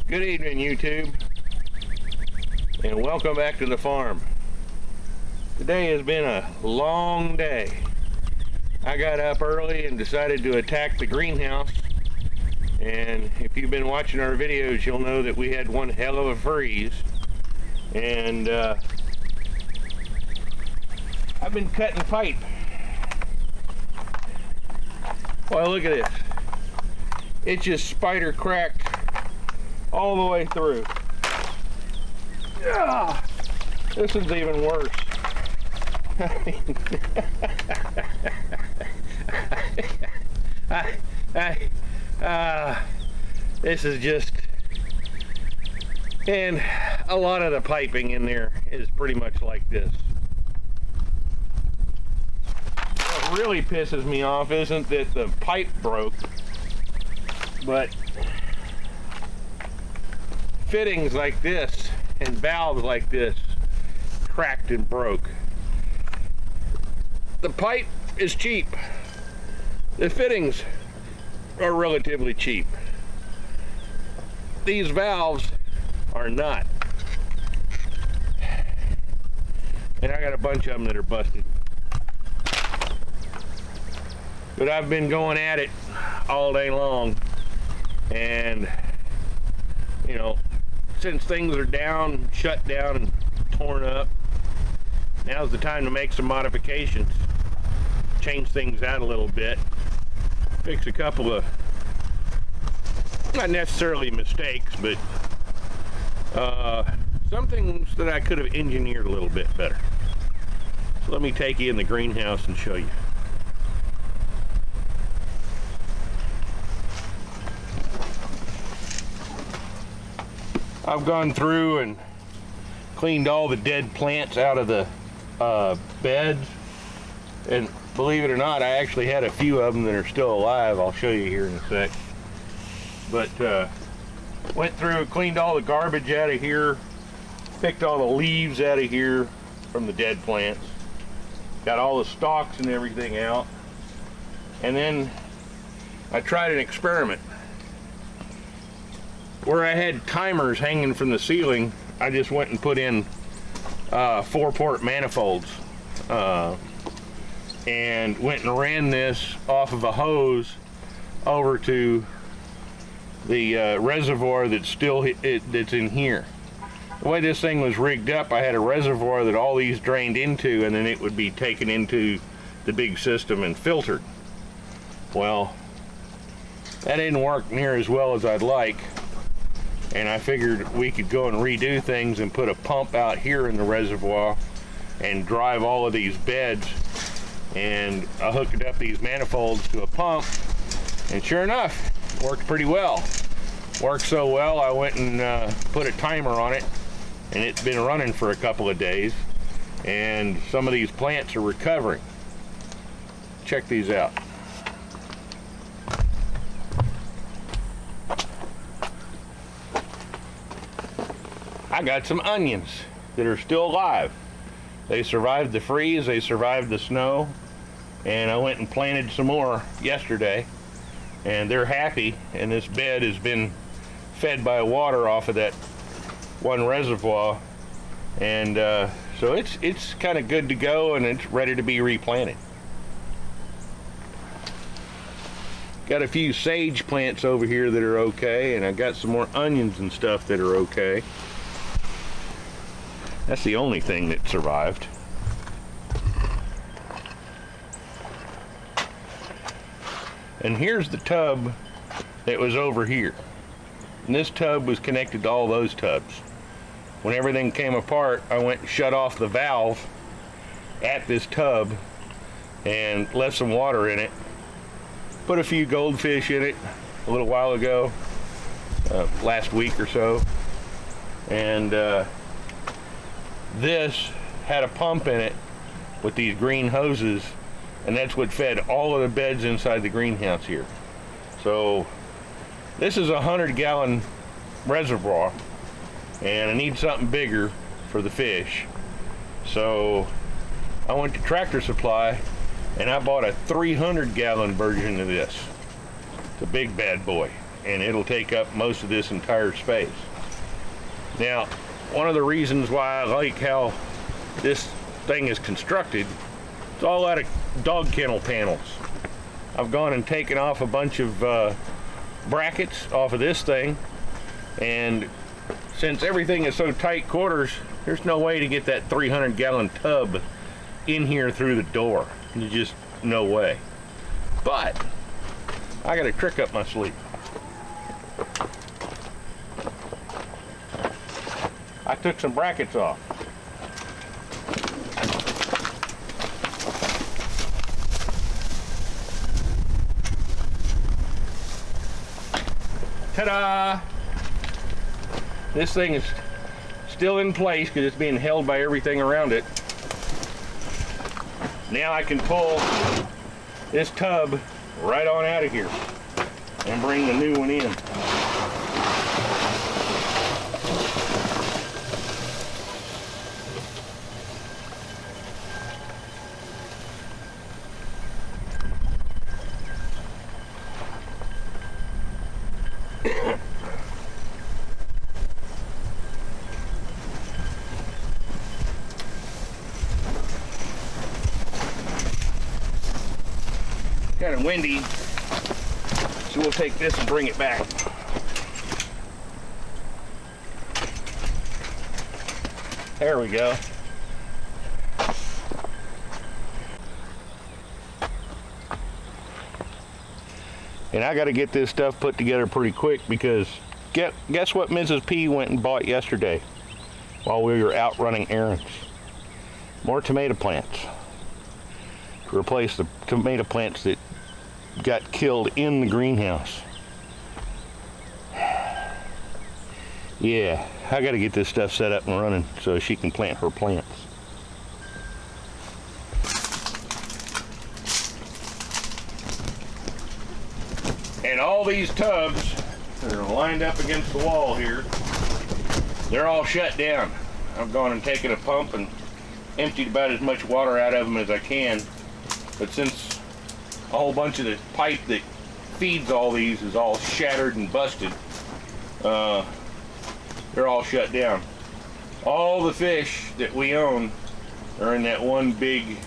Good evening, YouTube, and welcome back to the farm. Today has been a long day. I got up early and decided to attack the greenhouse, and if you've been watching our videos, you'll know that we had one hell of a freeze, and I've been cutting pipe. Well, look at this. It's just spider cracked all the way through. Ah, this is even worse. This is just, and a lot of the piping in there is pretty much like this. What really pisses me off isn't that the pipe broke, but fittings like this and valves like this cracked and broke. The pipe is cheap. The fittings are relatively cheap. These valves are not. And I got a bunch of them that are busted. But I've been going at it all day long, and you know, since things are down, shut down, and torn up, now's the time to make some modifications, change things out a little bit, fix a couple of, not necessarily mistakes, but some things that I could have engineered a little bit better. So let me take you in the greenhouse and show you. I've gone through and cleaned all the dead plants out of the beds, and believe it or not, I actually had a few of them that are still alive. I'll show you here in a sec. But went through and cleaned all the garbage out of here, picked all the leaves out of here from the dead plants, got all the stalks and everything out, and then I tried an experiment. Where I had timers hanging from the ceiling, I just went and put in 4-port manifolds, and went and ran this off of a hose over to the reservoir that's still that's in here. The way this thing was rigged up, I had a reservoir that all these drained into, and then it would be taken into the big system and filtered. Well, that didn't work near as well as I'd like. And I figured we could go and redo things and put a pump out here in the reservoir and drive all of these beds, and I hooked up these manifolds to a pump, and sure enough, worked pretty well. Worked so well, I went and put a timer on it, and it's been running for a couple of days, and some of these plants are recovering. Check these out. I got some onions that are still alive. They survived the freeze, they survived the snow, and I went and planted some more yesterday, and they're happy, and this bed has been fed by water off of that one reservoir, and so it's kind of good to go, and it's ready to be replanted. Got a few sage plants over here that are okay, and I got some more onions and stuff that are okay. That's the only thing that survived. And here's the tub that was over here. And this tub was connected to all those tubs. When everything came apart, I went and shut off the valve at this tub and left some water in it. Put a few goldfish in it a little while ago, last week or so. And this had a pump in it with these green hoses, and that's what fed all of the beds inside the greenhouse here. So this is a 100-gallon reservoir, and I need something bigger for the fish. So I went to Tractor Supply and I bought a 300-gallon version of this. It's a big bad boy. and it'll take up most of this entire space. Now, one of the reasons why I like how this thing is constructed, it's all out of dog kennel panels. I've gone and taken off a bunch of brackets off of this thing, and since everything is so tight quarters, there's no way to get that 300-gallon tub in here through the door. There's just no way. But I got a trick up my sleeve. I took some brackets off. Ta-da! This thing is still in place because it's being held by everything around it. Now I can pull this tub right on out of here and bring the new one in. Kind of windy, so we'll take this and bring it back. There we go. And I got to get this stuff put together pretty quick because guess what Mrs. P went and bought yesterday while we were out running errands? More tomato plants to replace the tomato plants that got killed in the greenhouse. Yeah, I got to get this stuff set up and running so she can plant her plants. And all these tubs that are lined up against the wall here, they're all shut down. I've gone and taken a pump and emptied about as much water out of them as I can. But since a whole bunch of the pipe that feeds all these is all shattered and busted, they're all shut down. All the fish that we own are in that one big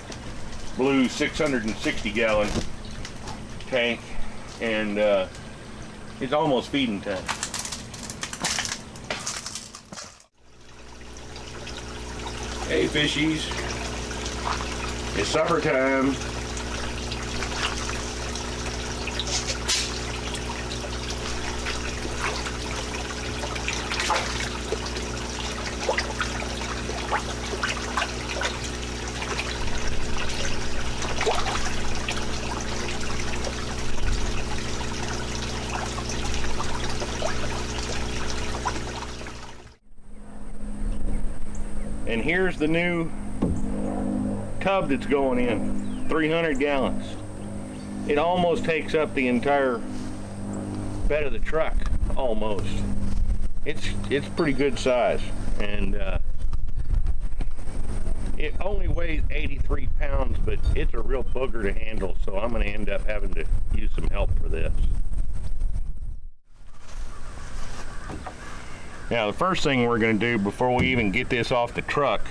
blue 660-gallon tank, and it's almost feeding time. Hey fishies, it's supper time. And here's the new tub that's going in, 300 gallons. It almost takes up the entire bed of the truck, almost. It's pretty good size, and it only weighs 83 pounds, but it's a real booger to handle, so I'm going to end up having to use some help for this. Now, the first thing we're going to do before we even get this off the truck,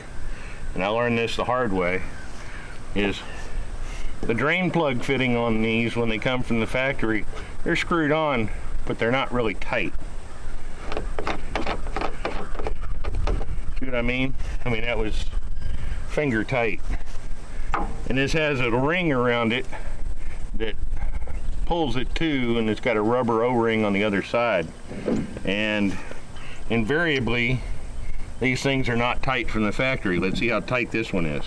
and I learned this the hard way, is the drain plug fitting on these when they come from the factory, they're screwed on, but they're not really tight. See what I mean? I mean, that was finger tight. And this has a ring around it that pulls it too, and it's got a rubber O-ring on the other side. And invariably, these things are not tight from the factory. Let's see how tight this one is.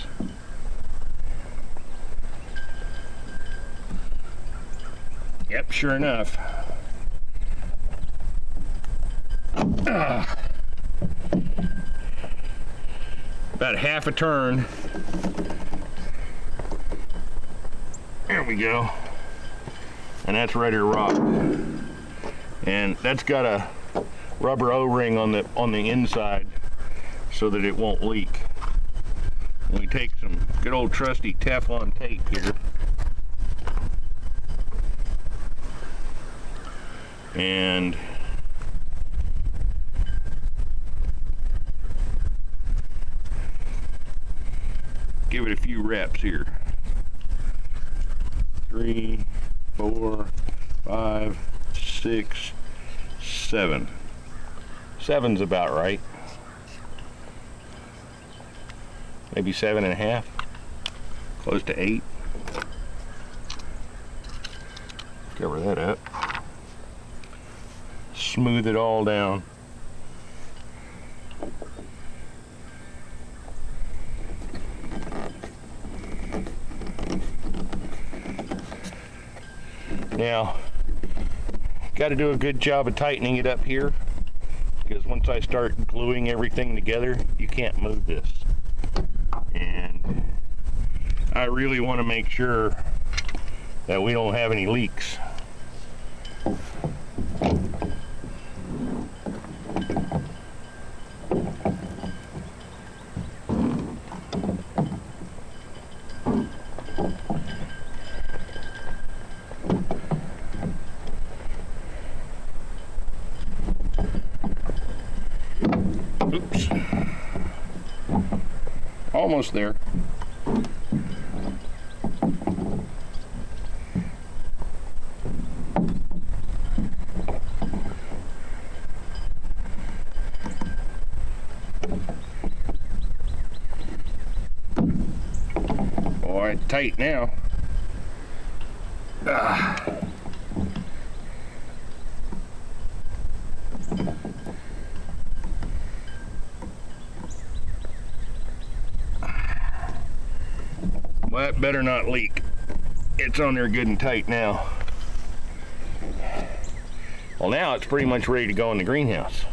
Yep, sure enough. About half a turn. There we go. And that's ready to rock. And that's got a rubber O-ring on the inside so that it won't leak. And we take some good old trusty Teflon tape here. and give it a few reps here. 3, 4, 5, 6, 7. 7's about right. Maybe 7.5. Close to 8. Cover that up. Smooth it all down. Now, got to do a good job of tightening it up here, because once I start gluing everything together, you can't move this. And I really want to make sure that we don't have any leaks. Oops. Almost there. All right, tight now. Well, that better not leak. It's on there good and tight now. Well, now it's pretty much ready to go in the greenhouse.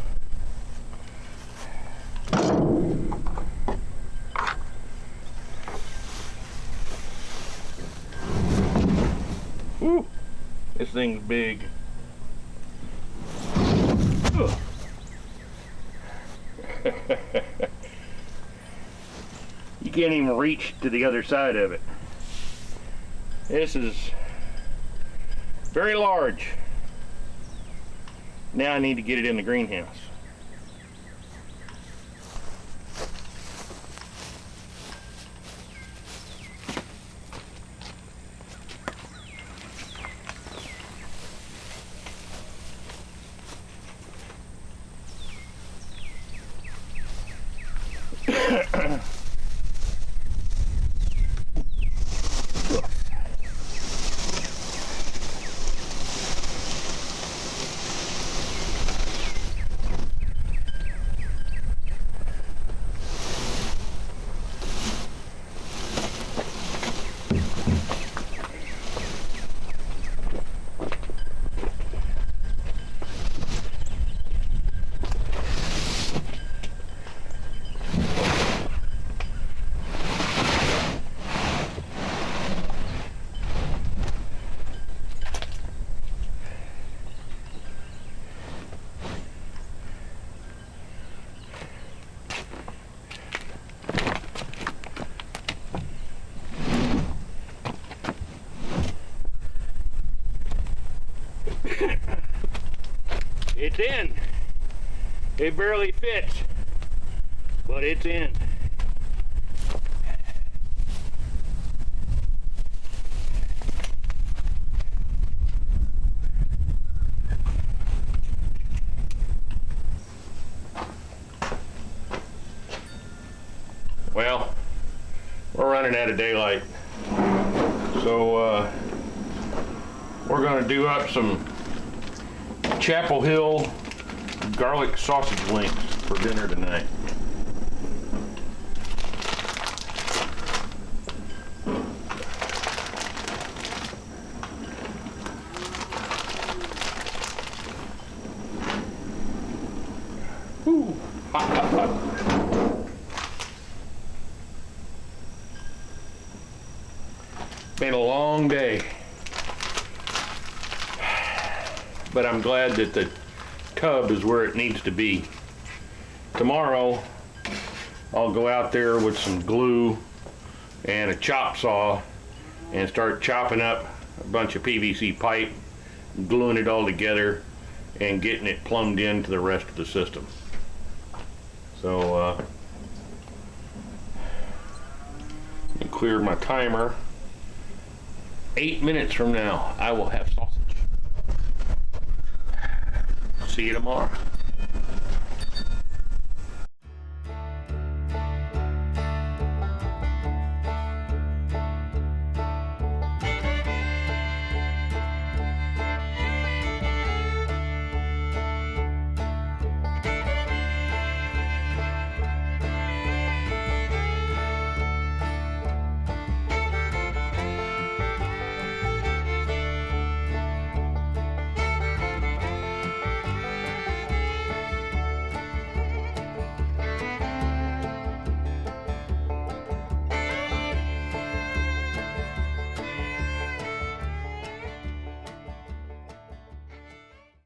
Woo! This thing's big. You can't even reach to the other side of it. This is very large. Now I need to get it in the greenhouse. It's in. It barely fits, but it's in. Well, we're running out of daylight, so we're going to do up some Chapel Hill garlic sausage links for dinner tonight. Ooh, hot, hot, hot. Been a long day, but I'm glad that the tub is where it needs to be. Tomorrow I'll go out there with some glue and a chop saw and start chopping up a bunch of PVC pipe, gluing it all together, and getting it plumbed into the rest of the system. So clear my timer. 8 minutes from now, I will have sausage. See you tomorrow.